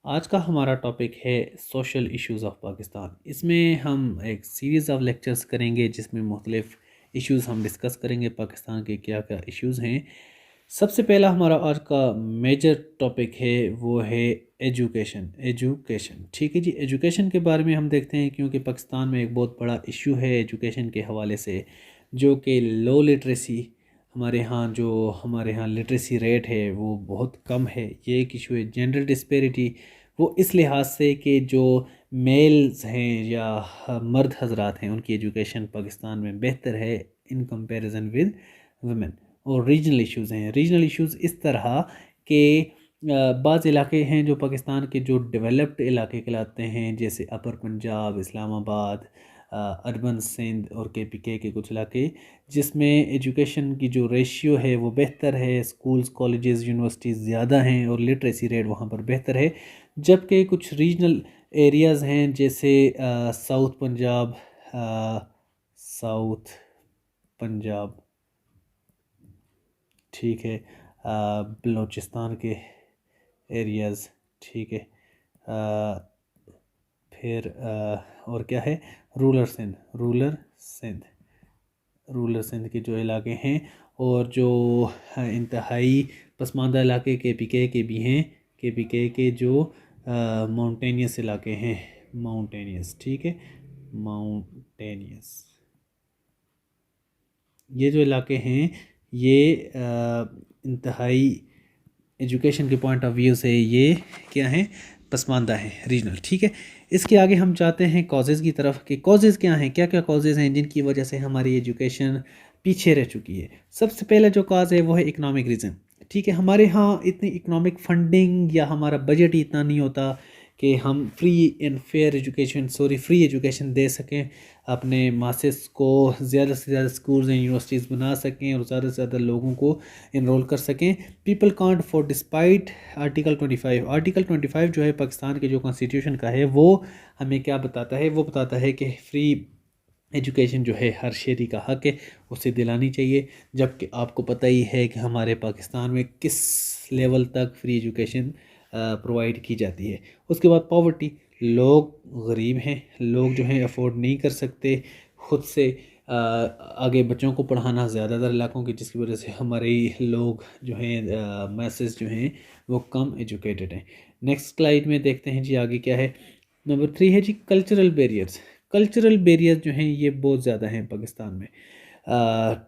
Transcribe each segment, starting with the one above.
आज का हमारा टॉपिक है सोशल इश्यूज़ ऑफ पाकिस्तान। इसमें हम एक सीरीज़ ऑफ लेक्चर्स करेंगे जिसमें मुख्तलिफ़ इश्यूज़ हम डिस्कस करेंगे पाकिस्तान के क्या क्या इश्यूज़ हैं। सबसे पहला हमारा आज का मेजर टॉपिक है वो है एजुकेशन। ठीक है जी, एजुकेशन के बारे में हम देखते हैं क्योंकि पाकिस्तान में एक बहुत बड़ा इशू है एजुकेशन के हवाले से, जो कि लो लिटरेसी। हमारे यहाँ लिटरेसी रेट है वो बहुत कम है। ये एक इशू है। जेंडर डिस्पेरिटी, वो इस लिहाज से कि जो मेल्स हैं या मर्द हजरात हैं उनकी एजुकेशन पाकिस्तान में बेहतर है इन कंपैरिजन विद वुमेन। और रीजनल इश्यूज़ हैं। रीजनल इश्यूज़ इस तरह के बाज़ इलाके हैं जो पाकिस्तान के जो डेवलप्ड इलाके कहलाते हैं, जैसे अपर पंजाब, इस्लामाबाद, अर्बन सिंध और के कुछ इलाके, जिसमें एजुकेशन की जो रेशियो है वो बेहतर है। स्कूल्स, कॉलेजेस, यूनिवर्सिटीज़ ज़्यादा हैं और लिटरेसी रेट वहाँ पर बेहतर है। जबकि कुछ रीजनल एरियाज़ हैं जैसे साउथ पंजाब, ठीक है, बलूचिस्तान के एरियाज़, ठीक है, फिर और क्या है, रूलर सिंध के जो इलाके हैं, और जो इंतहाई पसमानदा इलाके के भी हैं। के जो माउंटेनियस इलाके हैं, ठीक है, माउंटेनियस, ये जो इलाके हैं ये इंतहाई एजुकेशन के पॉइंट ऑफ व्यू से ये क्या है, पसमानदा है, रीजनल। ठीक है, इसके आगे हम जाते हैं कॉजेज़ की तरफ कि कॉजेज़ क्या हैं, क्या क्या कॉजेज़ हैं जिनकी वजह से हमारी एजुकेशन पीछे रह चुकी है। सबसे पहला जो काज है वो है इकनॉमिक रीज़न। ठीक है, हमारे यहाँ इतनी इकनॉमिक फंडिंग या हमारा बजट ही इतना नहीं होता कि हम फ्री एजुकेशन दे सकें, अपने मासेस को ज़्यादा से ज़्यादा स्कूल्स एंड यूनिवर्सिटीज़ बना सकें और ज़्यादा से ज़्यादा लोगों को इनरोल कर सकें। People can't for despite article 25 जो है पाकिस्तान के जो कॉन्स्टिट्यूशन का है, वो हमें क्या बताता है, वो बताता है कि फ्री एजुकेशन जो है हर शहरी का हक है, उसे दिलानी चाहिए। जबकि आपको पता ही है कि हमारे पाकिस्तान में किस लेवल तक फ्री एजुकेशन प्रोवाइड की जाती है। उसके बाद पॉवर्टी, लोग गरीब हैं, लोग जो हैं अफोर्ड नहीं कर सकते खुद से आगे बच्चों को पढ़ाना ज़्यादातर इलाकों की, जिसकी वजह से हमारे लोग जो हैं मैसेज जो हैं वो कम एजुकेटेड हैं। नेक्स्ट स्लाइड में देखते हैं जी आगे क्या है। नंबर 3 है जी कल्चरल बैरियर्स जो हैं ये बहुत ज़्यादा हैं पाकिस्तान में।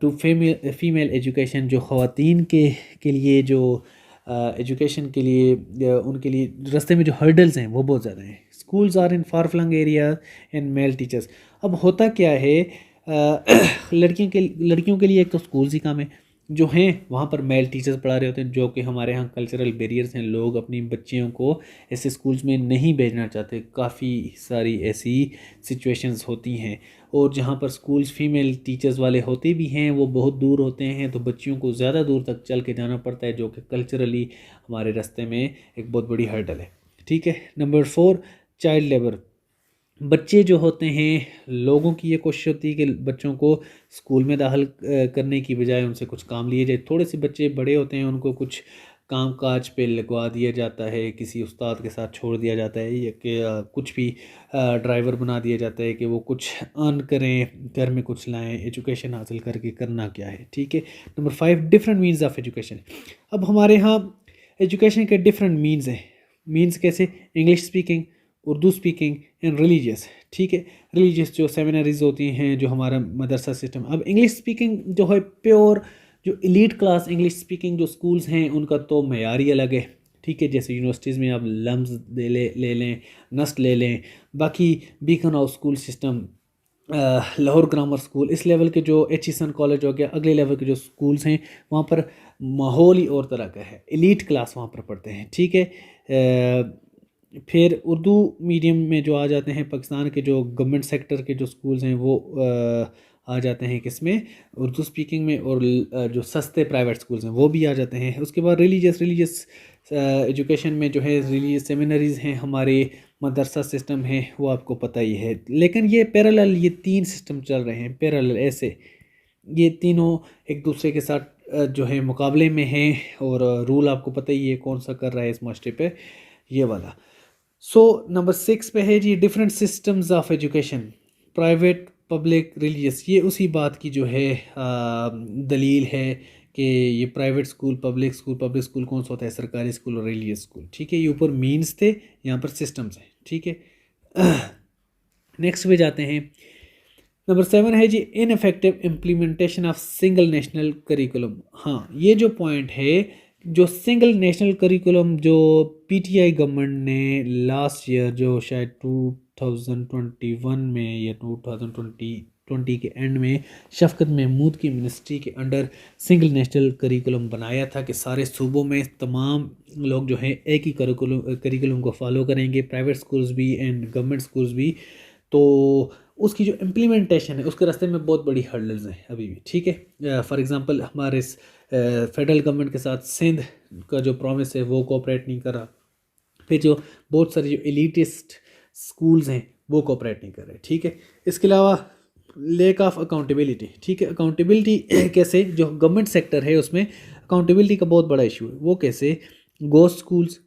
टू फीमेल एजुकेशन, जो ख़वातीन के लिए जो एजुकेशन के लिए उनके लिए रास्ते में जो हर्डल्स हैं वो बहुत ज़्यादा हैं। Schools are in far flung area and male teachers. अब होता क्या है, लड़कियों के लिए एक तो स्कूल्स ही कम है, जो हैं वहाँ पर मेल टीचर्स पढ़ा रहे होते हैं, जो कि हमारे यहाँ कल्चरल बैरियर्स हैं। लोग अपनी बच्चियों को ऐसे स्कूल्स में नहीं भेजना चाहते। काफ़ी सारी ऐसी सिचुएशंस होती हैं, और जहाँ पर स्कूल्स फीमेल टीचर्स वाले होते भी हैं वो बहुत दूर होते हैं, तो बच्चियों को ज़्यादा दूर तक चल के जाना पड़ता है, जो कि कल्चरली हमारे रास्ते में एक बहुत बड़ी हर्डल है। ठीक है, नंबर 4, चाइल्ड लेबर। बच्चे जो होते हैं, लोगों की ये कोशिश होती है कि बच्चों को स्कूल में दाखिल करने की बजाय उनसे कुछ काम लिए जाए। थोड़े से बच्चे बड़े होते हैं, उनको कुछ काम काज पे लगवा दिया जाता है, किसी उस्ताद के साथ छोड़ दिया जाता है, या कि कुछ भी ड्राइवर बना दिया जाता है कि वो कुछ अर्न करें, घर में कुछ लाएं, एजुकेशन हासिल करके करना क्या है। ठीक है, number 5, different means of education. अब हमारे यहाँ एजुकेशन के डिफरेंट मीन्स हैं। मीन्स कैसे, English speaking, Urdu speaking and religious. ठीक है, रिलीजियस जो सेमिनरीज होती हैं, जो हमारा मदरसा सिस्टम। अब इंग्लिश स्पीकिंग जो है प्योर, जो एलीट क्लास इंग्लिश स्पीकिंग जो स्कूल्स हैं उनका तो मेयार ही अलग है। ठीक है, जैसे यूनिवर्सिटीज़ में आप लम्स ले लें, नस्ट ले लें, बाकी beacon house school system, Lahore grammar school, इस लेवल के जो एचिसन कॉलेज हो गया, अगले लेवल के जो स्कूल्स हैं वहाँ पर माहौल ही और तरह का है, एलीट क्लास वहाँ पर पढ़ते हैं। ठीक है, फिर उर्दू मीडियम में जो आ जाते हैं, पाकिस्तान के जो गवर्नमेंट सेक्टर के जो स्कूल्स हैं वो आ जाते हैं किसमें, उर्दू स्पीकिंग में, और जो सस्ते प्राइवेट स्कूल्स हैं वो भी आ जाते हैं। उसके बाद रिलीजियस एजुकेशन में जो है रिलीजियस सेमिनरीज़ हैं, हमारे मदरसा सिस्टम है, वो आपको पता ही है। लेकिन ये पैरेलल, ये 3 सिस्टम चल रहे हैं पैरेलल, ऐसे ये तीनों एक दूसरे के साथ जो है मुकाबले में हैं, और रूल आपको पता ही है कौन सा कर रहा है इस मास्टर पे, ये वाला। सो नंबर 6 पे है जी different systems of education, private public religious. ये उसी बात की जो है दलील है कि ये प्राइवेट स्कूल, पब्लिक स्कूल कौन सा होता है, सरकारी स्कूल और रिलीजियस स्कूल। ठीक है, ये ऊपर मीन्स थे, यहाँ पर सिस्टम्स हैं। ठीक है, नेक्स्ट पे जाते हैं। नंबर 7 है जी ineffective implementation of single national curriculum. हाँ, ये जो पॉइंट है, जो सिंगल नेशनल करिकुलम जो पीटीआई गवर्नमेंट ने लास्ट ईयर, जो शायद 2021 में या 2020 के एंड में शफकत महमूद की मिनिस्ट्री के अंडर सिंगल नेशनल करिकुलम बनाया था कि सारे सूबों में तमाम लोग जो हैं एक ही करिकुलम को फॉलो करेंगे, प्राइवेट स्कूल्स भी एंड गवर्नमेंट स्कूल्स भी। तो उसकी जो इम्प्लीमेंटेशन है उसके रास्ते में बहुत बड़ी हर्डल्स हैं अभी भी। ठीक है, फॉर एग्जांपल हमारे फेडरल गवर्नमेंट के साथ सिंध का जो प्रॉमिस है वो कोऑपरेट नहीं कर रहा। फिर जो बहुत सारे जो एलिटिस्ट स्कूल्स हैं वो कोऑपरेट नहीं कर रहे। ठीक है, इसके अलावा लेक ऑफ अकाउंटेबिलिटी। ठीक है, अकाउंटेबिलिटी कैसे, जो गवर्नमेंट सेक्टर है उसमें अकाउंटेबिलिटी का बहुत बड़ा इशू है। वो कैसे, ghost schools,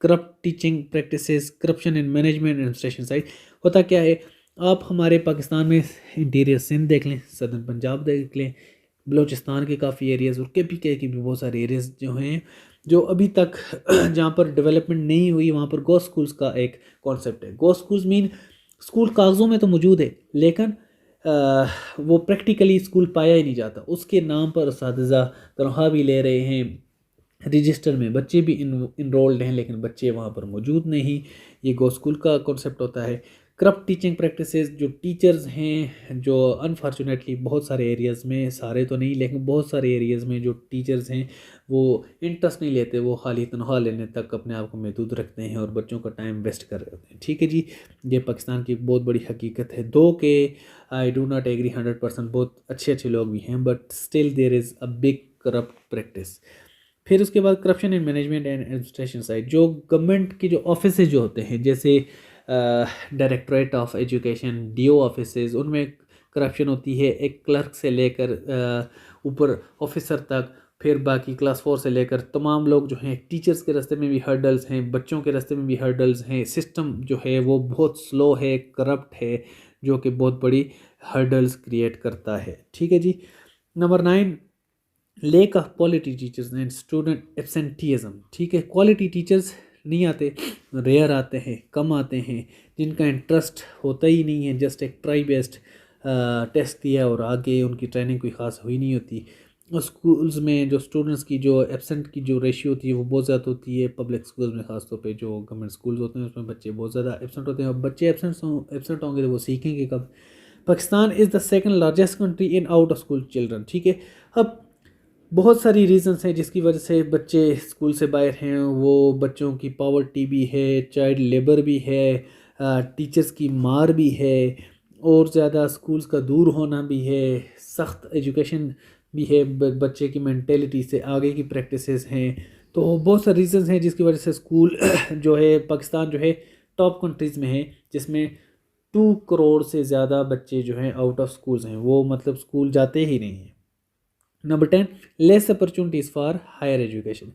corrupt teaching practices, corruption in management administration side. होता क्या है, आप हमारे पाकिस्तान में इंटीरियर सिंध देख लें, सदर्न पंजाब देख लें, बलूचिस्तान के काफ़ी एरियाज़ और के भी बहुत सारे एरियाज़ जो हैं, जो अभी तक जहाँ पर डेवलपमेंट नहीं हुई, वहाँ पर गोस्ट स्कूल्स का एक कॉन्सेप्ट है। गोस्ट स्कूल्स मीन स्कूल कागज़ों में तो मौजूद है लेकिन वो प्रैक्टिकली स्कूल पाया ही नहीं जाता। उसके नाम पर असातिज़ा तनख्वाह भी ले रहे हैं, रजिस्टर में बच्चे भी इनरोल्ड हैं लेकिन बच्चे वहाँ पर मौजूद नहीं। ये गो स्कूल का कॉन्सेप्ट होता है। करप्ट टीचिंग प्रैक्टिसेस, जो टीचर्स हैं, जो अनफॉर्चुनेटली बहुत सारे एरियाज़ में, सारे तो नहीं लेकिन बहुत सारे एरियाज़ में जो टीचर्स हैं वो इंटरेस्ट नहीं लेते, वो खाली तनख्वाह लेने तक अपने आप को महदूद रखते हैं और बच्चों का टाइम वेस्ट कर रहे होते हैं। ठीक है जी, ये पाकिस्तान की बहुत बड़ी हकीकत है। दो के आई डू नॉट एग्री 100%, बहुत अच्छे अच्छे लोग भी हैं but still there is a big corrupt practice. फिर उसके बाद corruption in management and administration side, जो गवर्नमेंट के जो ऑफिस जो होते हैं जैसे directorate of education, DO offices, उनमें करप्शन होती है, एक क्लर्क से लेकर ऊपर ऑफिसर तक, फिर बाकी क्लास 4 से लेकर तमाम लोग जो हैं। टीचर्स के रास्ते में भी हर्डल्स हैं, बच्चों के रास्ते में भी हर्डल्स हैं। सिस्टम जो है वो बहुत स्लो है, करप्ट है, जो कि बहुत बड़ी हर्डल्स क्रिएट करता है। ठीक है जी, number 9, lack of quality teachers and student absenteeism. ठीक है, क्वालिटी टीचर्स नहीं आते, रेयर आते हैं, कम आते हैं, जिनका इंटरेस्ट होता ही नहीं है, जस्ट एक ट्राई बेस्ड टेस्ट दिया और आगे उनकी ट्रेनिंग कोई ख़ास हुई नहीं होती। और स्कूल्स में जो स्टूडेंट्स की जो एब्सेंट की जो रेशियो होती है वो बहुत ज़्यादा होती है। पब्लिक स्कूल्स में ख़ासतौर पे जो गवर्नमेंट स्कूल्स होते हैं उसमें बच्चे बहुत ज़्यादा एब्सेंट होते हैं, और बच्चे एब्सेंट होंगे तो वो सीखेंगे कब। Pakistan is the second largest country in out of school children. ठीक है, अब बहुत सारी रीजंस हैं जिसकी वजह से बच्चे स्कूल से बाहर हैं। वो बच्चों की पॉवर्टी भी है, चाइल्ड लेबर भी है, टीचर्स की मार भी है, और ज़्यादा स्कूल्स का दूर होना भी है, सख्त एजुकेशन भी है, बच्चे की मेंटेलिटी से आगे की प्रैक्टिसेस हैं। तो बहुत सारे रीजंस हैं जिसकी वजह से स्कूल जो है पाकिस्तान जो है टॉप कंट्रीज़ में है, जिसमें 2 करोड़ से ज़्यादा बच्चे जो हैं आउट ऑफ स्कूल्स हैं, वो मतलब स्कूल जाते ही नहीं हैं। Number 10, less opportunities for higher education.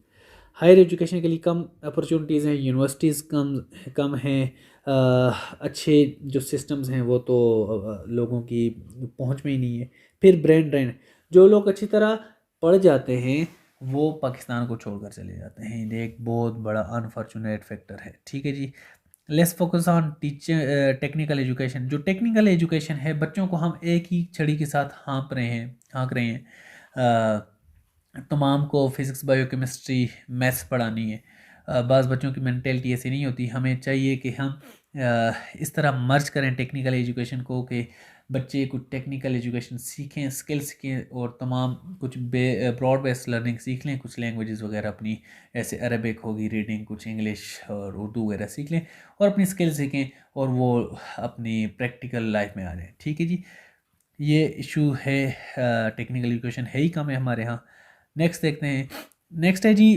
Higher education के लिए कम अपॉर्चुनिटीज़ हैं, यूनिवर्सिटीज़ कम कम हैं, अच्छे जो सिस्टम्स हैं वो तो लोगों की पहुंच में ही नहीं है। फिर ब्रेन ड्रेन, जो लोग अच्छी तरह पढ़ जाते हैं वो पाकिस्तान को छोड़कर चले जाते हैं, ये एक बहुत बड़ा अनफॉर्चुनेट फैक्टर है। ठीक है जी, less focus on teacher technical education. जो टेक्निकल एजुकेशन है, बच्चों को हम एक ही छड़ी के साथ हाँक रहे हैं। तमाम को फिज़िक्स, बायोकेमिस्ट्री, मैथ्स पढ़ानी है। बाज़ बच्चों की मेंटेलिटी ऐसी नहीं होती। हमें चाहिए कि हम इस तरह मर्ज करें टेक्निकल एजुकेशन को कि बच्चे कुछ टेक्निकल एजुकेशन सीखें, स्किल सीखें, और तमाम कुछ ब्रॉड बेस्ड लर्निंग सीख लें, कुछ लैंग्वेजेस वगैरह अपनी, ऐसे अरबिक होगी रीडिंग, कुछ इंग्लिश और उर्दू वगैरह सीख लें और अपनी स्किल सीखें और वो अपनी प्रैक्टिकल लाइफ में आ जाएँ। ठीक है जी, ये इशू है, टेक्निकल एजुकेशन है ही कम है हमारे यहाँ। नेक्स्ट देखते हैं। नेक्स्ट है जी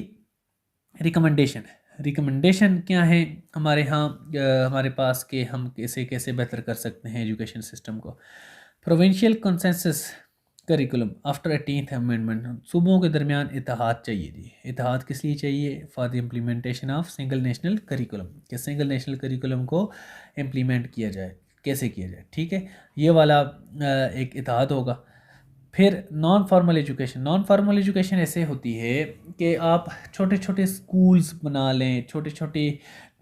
रिकमेंडेशन। रिकमेंडेशन क्या है हमारे यहाँ, हमारे पास कि हम कैसे कैसे बेहतर कर सकते हैं एजुकेशन सिस्टम को। Provincial consensus curriculum after 18th amendment, सूबों के दरमियान इत्तेहाद चाहिए जी। इत्तेहाद किस लिए चाहिए? For the implementation of single national curriculum, कि सिंगल नेशनल करिकुलम को इम्प्लीमेंट किया जाए, कैसे किया जाए, ठीक है। ये वाला एक इत्तेहाद होगा। फिर नॉन फार्मल एजुकेशन ऐसे होती है कि आप छोटे छोटे स्कूल्स बना लें, छोटे छोटे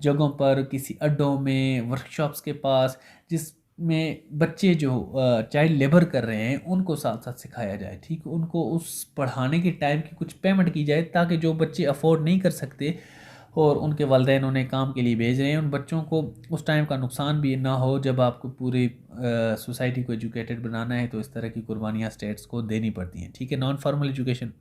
जगहों पर, किसी अड्डों में, वर्कशॉप्स के पास, जिसमें बच्चे जो चाइल्ड लेबर कर रहे हैं उनको साथ साथ सिखाया जाए, ठीक है। उनको उस पढ़ाने के टाइम की कुछ पेमेंट की जाए, ताकि जो बच्चे अफोर्ड नहीं कर सकते और उनके वालिदैन उन्हें काम के लिए भेज रहे हैं, उन बच्चों को उस टाइम का नुकसान भी ना हो। जब आपको पूरी सोसाइटी को एजुकेटेड बनाना है तो इस तरह की कुर्बानियाँ स्टेट्स को देनी पड़ती हैं, ठीक है। Non formal education.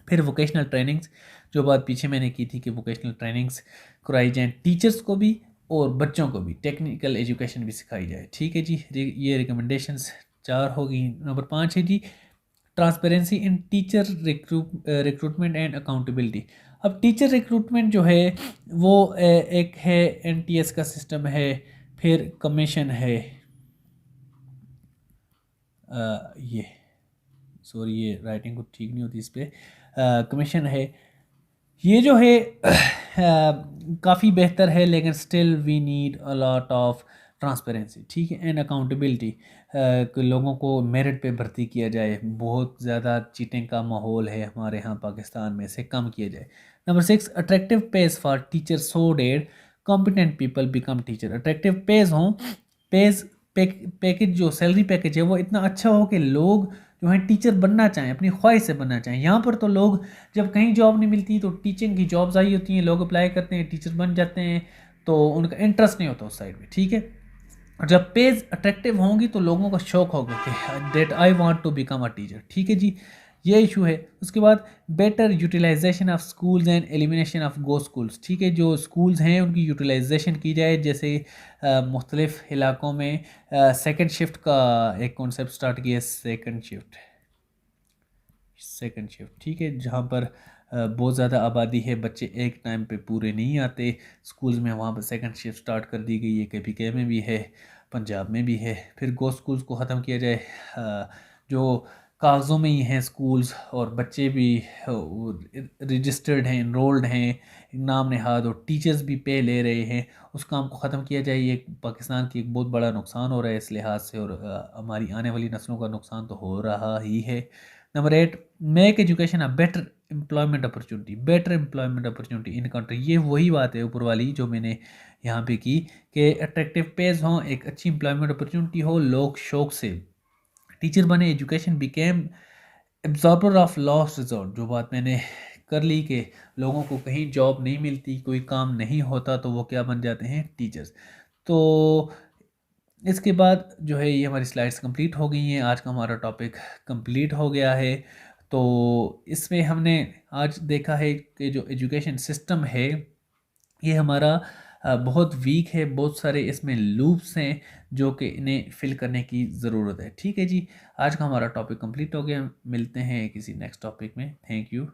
फिर वोकेशनल ट्रेनिंग्स, जो बात पीछे मैंने की थी कि वोकेशनल ट्रेनिंग्स कराई जाएँ, टीचर्स को भी और बच्चों को भी टेक्निकल एजुकेशन भी सिखाई जाए, ठीक है जी। ये रिकमेंडेशंस 4 होगी। नंबर 5 है जी, transparency in teacher recruitment and accountability. अब टीचर रिक्रूटमेंट जो है वो एक है एनटीएस का सिस्टम है, फिर कमीशन है, ये सॉरी ये राइटिंग कुछ ठीक नहीं होती इस पर, कमीशन है। ये जो है काफ़ी बेहतर है, लेकिन still we need a lot of transparency, ठीक है, एंड अकाउंटेबिलिटी। लोगों को मेरिट पे भर्ती किया जाए, बहुत ज़्यादा चीटिंग का माहौल है हमारे यहाँ पाकिस्तान में, से कम किया जाए। Number 6, attractive pays for teacher so that competent people become teacher. Attractive pays हों, पेज पैकेज, जो सैलरी पैकेज है वो इतना अच्छा हो कि लोग जो है टीचर बनना चाहें, अपनी ख्वाहिश से बनना चाहें। यहाँ पर तो लोग, जब कहीं जॉब नहीं मिलती तो टीचिंग की जॉब्स आई होती हैं, लोग अप्लाई करते हैं, टीचर बन जाते हैं, तो उनका इंटरेस्ट नहीं होता उस साइड में, ठीक है। और जब पेज अट्रैक्टिव होंगी तो लोगों का शौक होगा कि that I want to become a teacher, ठीक है जी। ये इशू है। उसके बाद better utilization of schools and elimination of go schools, ठीक है। जो स्कूल्स हैं उनकी यूटिलाइजेशन की जाए, जैसे मुख्तलिफ इलाकों में सेकंड शिफ्ट का एक कॉन्सेप्ट स्टार्ट किया, सेकंड शिफ्ट, ठीक है, जहाँ पर बहुत ज़्यादा आबादी है, बच्चे एक टाइम पे पूरे नहीं आते स्कूल्स में, वहाँ पर सेकंड शिफ्ट स्टार्ट कर दी गई है। KPK में भी है, पंजाब में भी है। फिर गो स्कूल्स को ख़त्म किया जाए, जो कागज़ों में ही हैं स्कूल्स और बच्चे भी रजिस्टर्ड हैं, इनरोल्ड हैं, नाम नहाद, और टीचर्स भी पे ले रहे हैं, उस काम को ख़त्म किया जाए। ये पाकिस्तान की एक बहुत बड़ा नुकसान हो रहा है इस लिहाज से, और हमारी आने वाली नस्लों का नुकसान तो हो रहा ही है। Number 8, make education a better employment opportunity, better employment opportunity in country. ये वही बात है ऊपर वाली जो मैंने यहाँ पे की, कि अट्रैक्टिव पेज हों, एक अच्छी एम्प्लॉयमेंट अपॉर्चुनिटी हो, लोग शौक से टीचर बने। Education became absorber of lost resort, जो बात मैंने कर ली कि लोगों को कहीं जॉब नहीं मिलती, कोई काम नहीं होता, तो वो क्या बन जाते हैं? टीचर्स। तो इसके बाद जो है ये हमारी स्लाइड्स कंप्लीट हो गई हैं, आज का हमारा टॉपिक कंप्लीट हो गया है। तो इसमें हमने आज देखा है कि जो एजुकेशन सिस्टम है ये हमारा बहुत वीक है, बहुत सारे इसमें लूप्स हैं जो कि इन्हें फिल करने की ज़रूरत है, ठीक है जी। आज का हमारा टॉपिक कंप्लीट हो गया, मिलते हैं किसी नेक्स्ट टॉपिक में। Thank you.